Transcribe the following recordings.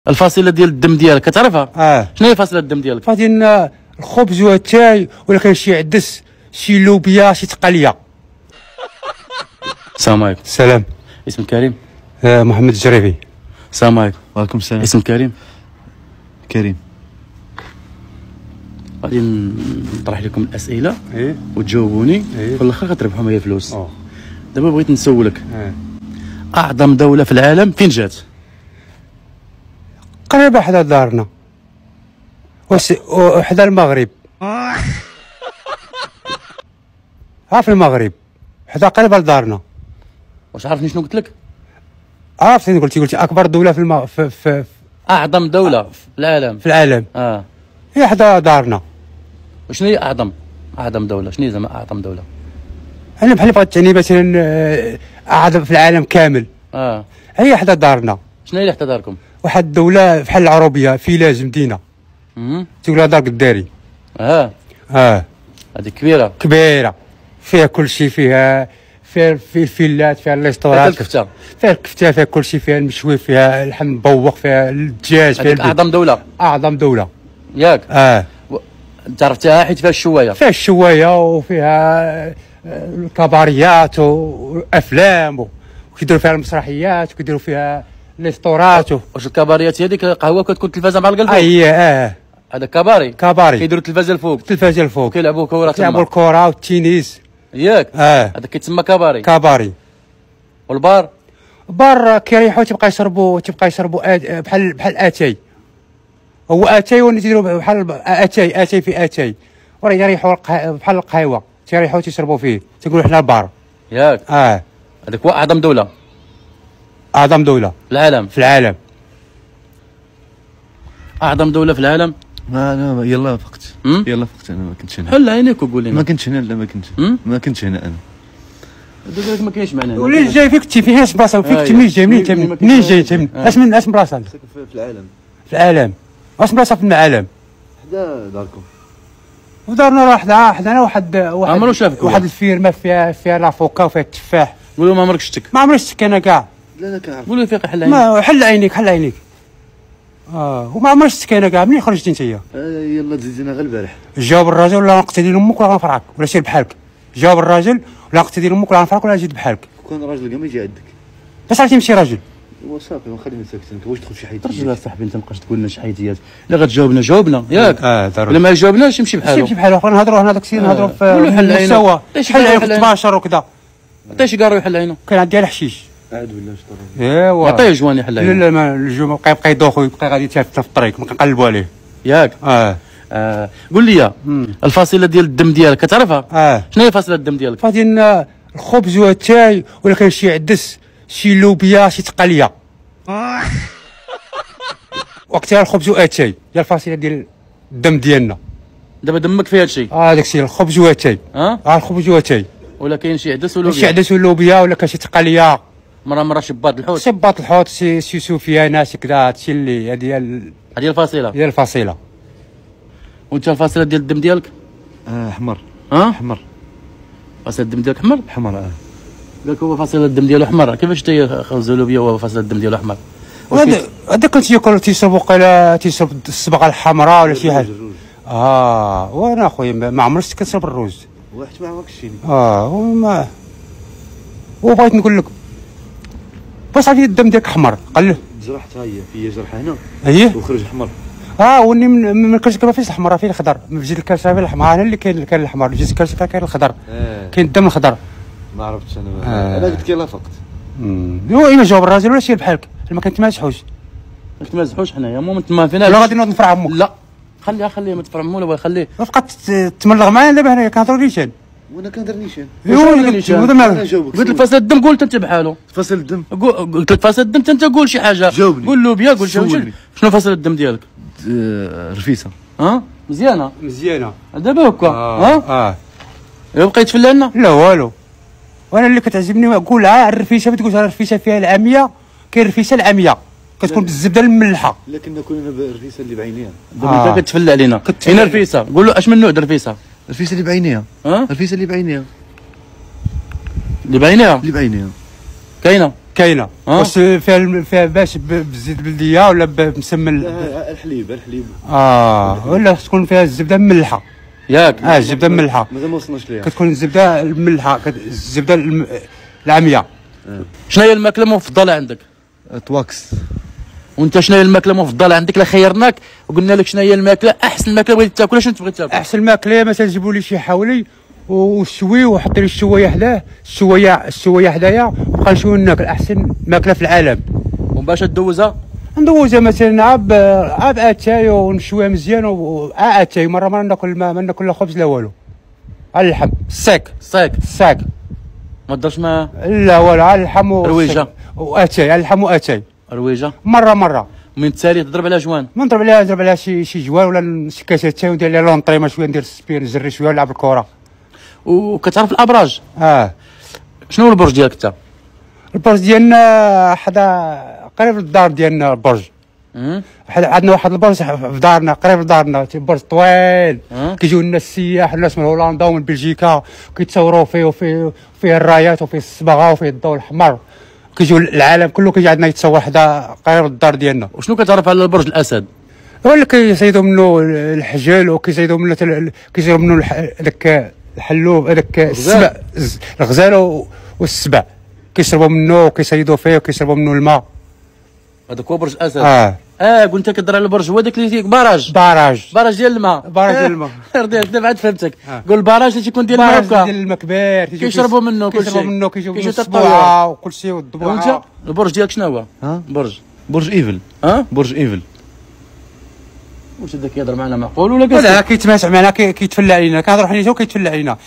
الفاصله ديال الدم ديالك كتعرفها؟ شنو هي فاصله الدم ديالك؟ فهادي الخبز والتاي، ولا كان شي عدس، شي لوبيا، شي تقليه. السلام عليكم. السلام. اسمك كريم؟ محمد الجريفي. السلام عليكم. وعليكم السلام. اسمك كريم؟ كريم. غادي نطرح لكم الاسئله ايه وتجاوبوني، إيه. في الاخر غتربحوا معايا فلوس. اه دابا بغيت نسولك، اه اعظم دوله في العالم فين جات؟ قريبه حدا دارنا، وحدا المغرب. في المغرب، حدا قريبه لدارنا. واش عارفني شنو قلت لك؟ عرفتي قلتي اكبر دوله في اعظم دوله في العالم. في العالم هي حدا دارنا. وشنو هي اعظم دوله؟ شنو هي زعما اعظم دوله؟ انا بحال بغيت تعني مثلا اعظم في العالم كامل. هي حدا دارنا. شنو هي اللي حتى داركم؟ واحد الدوله بحال العروبيه، فيلاج مدينه تقولها دار قداري. هذه كبيره فيها كل شيء، فيها الفيلات، فيها الريستورات، فيها الكفته، فيها كل شيء، فيها المشوي، فيها اللحم المبوق، فيها الدجاج، فيها اعظم دوله ياك. انت عرفتها حيت فيها الشوايه، وفيها الكباريات وافلام، وكيديروا فيها المسرحيات، وكيديروا فيها الريستورات. واش الكباريات هي ديك القهوه كتكون تلفازه مع الفوق؟ هذا كباري كيديروا التلفازه الفوق، كيلعبوا الكره والتنس ياك. هذا كيتسمى كباري. والبار كيريحوا، تيبقى يشربوا بحال اتاي. هو اتاي، ونيديروا بحال اتاي في اتاي، وريحوا بحال القهوه، تيريحوا تيشربوا فيه، تيقولوا حنا البار ياك. هذاك هو اعظم دوله في العالم. اعظم دوله في العالم. انا يلا فقت انا ما كنتش هنا. حل عينيك وقول لنا. ما كنتش هنا. لا ما كنتش هنا انا. دابا ما كاينش معنا. ولي جاي فيك تي فين بلاصه فيك منين جاي منين جاي اش بلاصه في العالم اش بلاصه في العالم؟ حدا داركم. ودارنا راه حدانا واحد عمرو شافك واحد الفيرما فيها لافوكا وفيها التفاح. قول له ما عمرك شتك. ما عمري شتك انا كاع. لا انا كنعرف. قول له فيق حل عينيك. وما عمري شتك انا كاع. منين خرجتي انت؟ يلا تزيدنا غير البارح. جاوب الراجل ولا نقتدي لامك ولا غنفرعك ولا سير بحالك. جاوب الراجل ولا نقتدي لامك ولا غنفرعك ولا نزيد بحالك. كون راجل كاع ما يجي عندك. باش عرفتي ماشي راجل. هو صافي خلينا ساكتين. واش تدخل شي حياتيات؟ رجل صاحبي انت مابقاش تقول لنا شي حياتيات. الا غتجاوبنا ياك. ضروري. الا ما جاوبناش يمشي بحالو. اخويا نهضروا هنا داكشي نهضروا في المستوى. حل عينك تباشر وكذا. عطيه شي كارو يحل عينو. كان عندي الحشيش. عاد ولا شطر. ايوا عطيه جوان يحل عينو. لا ما الجو يبقى يدوخو، يبقى غادي يتفتح في الطريق، ما كنقلبوا عليه ياك. قول لي الفاصله ديال الدم ديالك كتعرفها؟ شنو هي فاصله الدم ديالك؟ فهادي الخبز والتاي، ولا كان شي عدس، شي لوبيا، شي تقليه. وقتها الخبز والتاي هي الفاصله ديال الدم ديالنا. دابا دمك فيها هادشي. داكشي الخبز والتاي. الخبز والتاي. ولا كاين شي عدس ولوبيا؟ شي عدس ولوبيا، ولا كان شي تقليه. مرة شباط الحوت، شي سوفيانه، شي كذا. هادشي اللي هذه الفاصله. هي الفاصله. وانت الفاصله ديال الدم ديالك؟ حمر. حمر. فاصله الدم ديالك حمر؟ حمر. قالك هو فاصله الدم ديالو حمر. كيفاش تي خبز ولوبيا وهو فاصله الدم ديالو حمر؟ هذاك كنت ياكل تيشربوا تيشرب الصبغه الحمراء ولا شي حاجه. وانا اخويا ما عمري كنشرب الروز. واحد ما عمرك شيني. وما وبغيت نقول لك باش عرفتي الدم ديالك حمر. قال له جرحتها هي جرحه هنا وخرج حمر. وني من الكرش ما فيش الحمر، فيه الخضر. من جهه الكرش فيه الحمر، انا اللي كاين الحمر. من جهه الكرش كاين الخضر. كاين الدم الخضر. ما عرفتش انا. انا قلت لك يلا فقت. الا جاوب الراجل ولا سير بحالك. ما كنتمازحوش. ما تمازحوش حنايا ما متفقيناش. لا غادي نوض نفرع امك. لا خليه ما تفرع امو ولا خليه. بقات تملغ معايا دابا هنايا كنهضروا نيشان. وانا كندير نيشان. قلت لك فاصل الدم قلت انت بحالو. فاصل الدم قلت لك فاصل الدم انت قول شي حاجه. قول له بيا قول شنو فاصل الدم ديالك؟ رفيسه. مزيانه دابا هكا. يبقى يتفلى لنا؟ لا والو. وانا اللي كتعجبني نقول الرفيسه. ما تقولش الرفيسه فيها العاميه. كاين الرفيسه العاميه كتكون بالزبده المملحه. لكن نكون انا بالرفيسه اللي بعينيها. دابا انت كتفلى علينا. هنا الرفيسه قول له اش من نوع الرفيسه؟ الرفيسه اللي بعينيها. الرفيسه اللي بعينيها كاينه. كاينه واش فيها باش بالزيت بلديه ولا بمسمن؟ الحليب ولا تكون فيها الزبده مملحه ياك الزبده مملحه مازال ما وصلناش ليها. كتكون الزبده المملحه الزبده العمياء. شنو هي الماكله المفضله عندك؟ تواكس. وانت شنو هي الماكله المفضله عندك؟ لا خيرناك وقلنا لك شنو هي الماكله، احسن ماكله بغيتي تاكلها شنو تبغي تاكل؟ احسن ماكله مثلا جيبوا لي شي حولي وشوي وحط لي الشويه حداه، الشويه حدايا وبقى نشوي ناكل. احسن ماكله في العالم. وباش تدوزها ندوزها مثلا عاب اتاي ونشويها مزيان اتاي مره ناكل ما ناكل لا خبز لا والو، على اللحم الساك ما تدرش ما لا والو، على اللحم رويجه واتاي، على اللحم واتاي رويجه مره من التالي تضرب عليها جوان. ما نضرب عليها شي جوان ولا شي كاسه تاي وندير لها لونطري شويه، ندير السبير نجري شويه ونلعب الكره. وكتعرف الابراج؟ شنو هو البرج ديالك انت؟ البرج ديالنا حدا قريب للدار ديالنا البرج. عندنا واحد البرج في دارنا قريب لدارنا، برج طويل. كيجيو الناس السياح، الناس من هولندا ومن بلجيكا كيتصوروا فيه وفيه الرايات وفيه الصباغه وفيه الضوء الاحمر. كيجيو العالم كله كيجي عندنا يتصور حدا قريب للدار ديالنا. وشنو كتعرف على برج الاسد؟ هو اللي كيصيدوا منه الحجل وكيصيدوا منه داك الحلوب، هذاك السبع، الغزال والسبع كيشربوا منه وكيصيدوا فيه وكيشربوا منه الماء. هذاك هو برج الاسد. قلت كدير على البرج هو داك اللي فيه براج ديال الماء. رضيت دابا عاد فهمتك. قول البراج اللي تيكون ديال الماء هكا، ديال الماء كبير كيشربوا منه كلشي، كيجيو السبوعه وكلشي والضبوعه. وانت البرج ديالك شنو هو؟ برج ايفل. برج ايفل. واش هذاك كيهضر معنا معقول ولا لا كيتماسح معنا كيتفلى علينا، كنهضروا حنا كيتفلى علينا.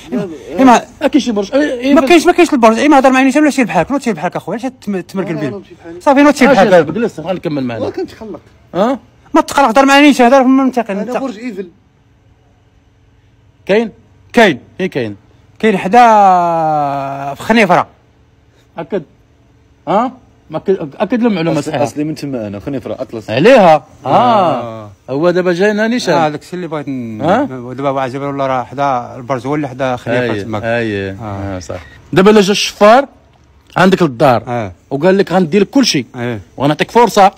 ما كاينش شي برج ما كاينش البرج. ما هضر معنا ولا سير بحالك، نوض سير بحالك اخويا، علاش تمرقل بينا؟ صافي نوض سير بحالك. جلس خلينا نكمل معنا. ما كنتخلق. ما تقلق، هضر معنا هضر في المنطقه. هذا برج ايفل. كاين حدا في خنيفره. اكد اكد له معلومه صحيحه. اصلي من تما انا خنيفره اطلس عليها. هو دابا جاينا نيشان. داك الشيء اللي بغيت دابا واحد جبل ولا راه حدا البرج هو اللي حدا خنيفره تماك. صح. دابا الا جا الشفار عندك للدار وقال لك غندي لك كلشي وغنعطيك فرصه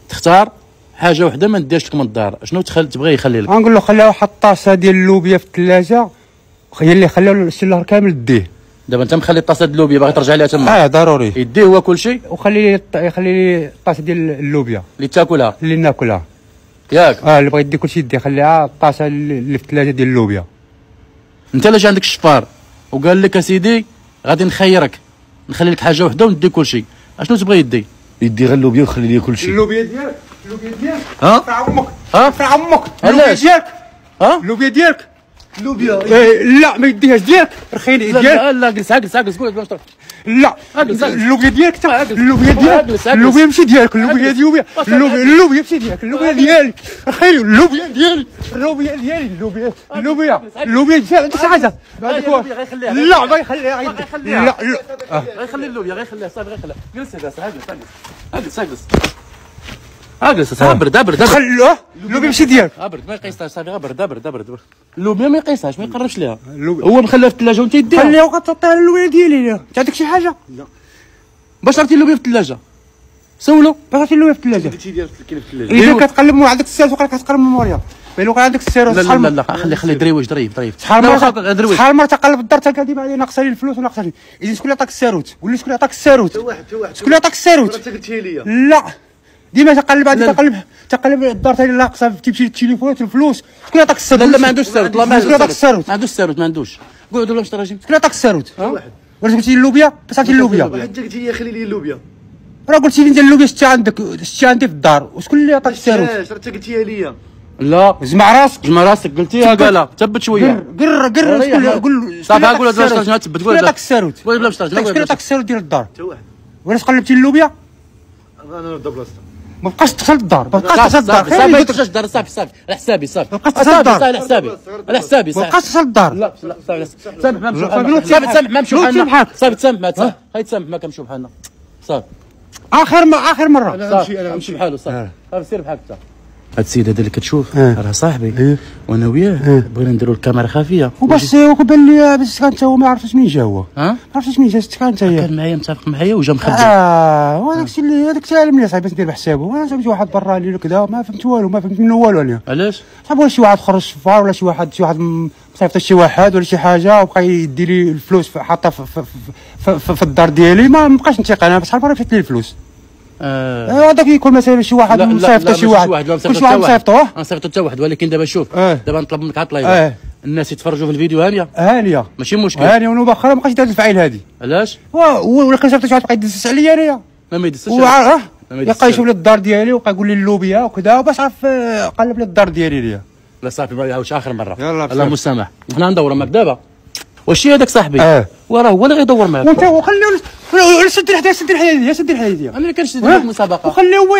تختار حاجه وحده ما نديرش لك من الدار، شنو تبغي يخلي لك؟ غنقول له خليها واحد الطاسه ديال اللوبيا في الثلاجه، هي اللي خلاو الشي النهار كامل ديه. دابا انت مخلي الطاسه ديال اللوبيا باغي ترجع ليها تما؟ ضروري يديه هو كلشي وخلي لي الطاسه ديال اللوبيا اللي تاكلها اللي ناكلها ياك. اللي بغى يدي كلشي يدي، خليها الطاسه اللي في الثلاجه ديال اللوبيا. انت الا جا عندك الشفار وقال لك اسيدي غادي نخيرك نخلي لك حاجه وحده وندي كلشي، اشنو تبغي يدي؟ يدي غير اللوبيا ويخلي لي كلشي. اللوبيا ديالك فرع امك فرع امك اللوبيا ديالك اللوبيا ديالك اللوبيا لا ما يديهاش ديالك رخيني ديالك. لا جلس قول بلاش لا اللوبيا ديالك اللوبيا ماشي ديالك، اللوبيا ماشي ديالك، اللوبيا ديالي رخيني، اللوبيا ديالي اللوبيا ديالي عندك شي حاجه غيخليها. لا ما يخليها لا غيخلي اللوبيا غيخليها صافي غيخليها. جلس اجلس برد خلوه اللوبيا ماشي ديالك. برد ما يقيسهاش صافي برد اللوبيا ما يقيسهاش ما يقربش ليها، هو مخليها في الثلاجه وانت يديها. خليها وغتعطيها اللوبيا ديالي. انت عندك شي حاجه؟ لا. باش عرفتي اللوبيا في الثلاجه؟ سولو باش عرفتي اللوبيا في الثلاجه؟ قلتي ديال كاين في الثلاجه. اذا كتقلب عندك السيروت وقال كتقلب الميموريا بين وقع عندك السيروت. لا خلي دريوج ظريف. شحال مره تقلب الدار تلقى عليه ناقصه لي الفلوس وناقصه لي. اذا شكون اللي عطاك السيروت؟ قول لي شكون اللي عطاك السيروت؟ شكون اللي عطاك السيروت؟ انت قلتيها لي. لا ديما تقلب الدار تاعي ناقصه تمشي للتليفون الفلوس. شكون اللي عطاك السيروت؟ لا ما عندوش السيروت. والله ما عندوش السيروت ما عندوش. قعدوا ولا مشطراجين. شكون اللي عطاك السيروت؟ واش قلتي لي اللوبيا؟ باش عرفتي اللوبيا؟ انت قلتي لي خلي لي اللوبيا. راه قلتي لي انت اللوبيا شتي عندك عندي في الدار. وشكون اللي عطاك السيروت؟ انت قلتيها لي. لا جمع راسك قلتيها قالها ثبت شويه. قر قول صافي قول بلا مشطراجين تثبت. شكون اللي عطاك السيروت؟ قول بلا مشطراجين. شكون اللي عطاك السيروت ديال الدار؟ حتى واحد. وعلاش قلبتي اللوبيا؟ انا نرد بلاصتها. ما بقاش تغسل الدار صافي تخرج الدار صافي على حسابي صافي ما بقاش تغسل الدار على حسابي ما بقاش تغسل الدار. لا صافي سامح ما نمشيو بحالنا صافي تسامح ما كنمشيو بحالنا صافي اخر مره صافي نمشي بحالو صافي سير بحالك انت هاد السيد هذا اللي كتشوف راه صاحبي إيه. وانا وياه بغينا نديروا الكاميرا خفيه وباش وكبان لي بس كان تا هو ما عرفتش منين جا هو ها ما عرفتش منين جا كان انت كان معايا متفق معايا وجا مخبي وهذاك الشيء اللي هذاك تعلم لي صاحبي ندير بحسابه وانا جابت واحد برا لي كذا ما فهمت والو ما فهمت منه والو انا علاش صاحبي ولا شي واحد خرج السفار ولا شي واحد مصيفط شي واحد ولا شي حاجه وبقى يدي لي الفلوس حاطها في الدار ديالي ما بقاش نتيق انا بصح راه فات لي الفلوس هذاك يكون مثلا شي واحد مصيفط شي واحد كل شي واحد مصيفطوه نصيفطو حتى واحد ولكن دابا شوف دابا نطلب منك عطله الناس يتفرجوا في الفيديو هانيه ماشي مشكل هانيه ونوبه اخرى ما بقاش يدير الفعيل هذه علاش ولا كنصيفط شي واحد بقى يدس عليا انايا ما يدسش يبقى يشوف لي الدار ديالي وبقى يقول لي اللوبيا وكذا باش عرف قلب لي الدار ديالي ليا لا صافي ما يعاودش اخر مره يلا الله مسامح حنا ندوروا معك دابا واش هذاك صاحبي وراه هو اللي غيدور معك وانت وخليه سد الحدايا سد الحدايا انا اللي كنشد ديك المسابقه وخليه هو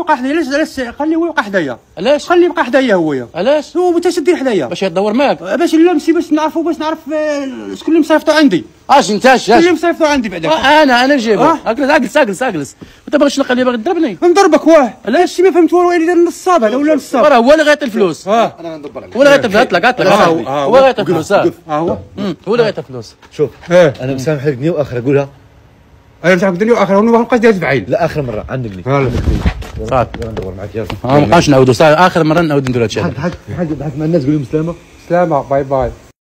يبقى حدايا علاش خليه هو يبقى حدايا علاش خليه يبقى حدايا هو علاش هو انت سد الحدايا باش يدور معك باش لا نمشي باش نعرف شكون اللي مصيفطو عندي شكون اللي مصيفطو عندي بعدا انا نجيبو اجلس انت باغي شنو خليه باغي تضربني نضربك علاش ما فهمت والو اللي دار نصاب هذا ولا نصاب راه هو اللي غيعطي الفلوس انا غندبر عليك هو اللي غيعطي الفلوس عطلك هو اللي غيعطي الفلوس هو اللي غيعطي الفلوس شوف انا مسامح لك دنيا واخر قولها انا مسامحك الدنيا واخر ما بقاش داير فعيل لا اخر مره عندك صافي ندور معك يلا ما بقاش نعاودوا اخر مره نعاود ندير هادشي بحال مع الناس قول لهم سلامه سلامه باي باي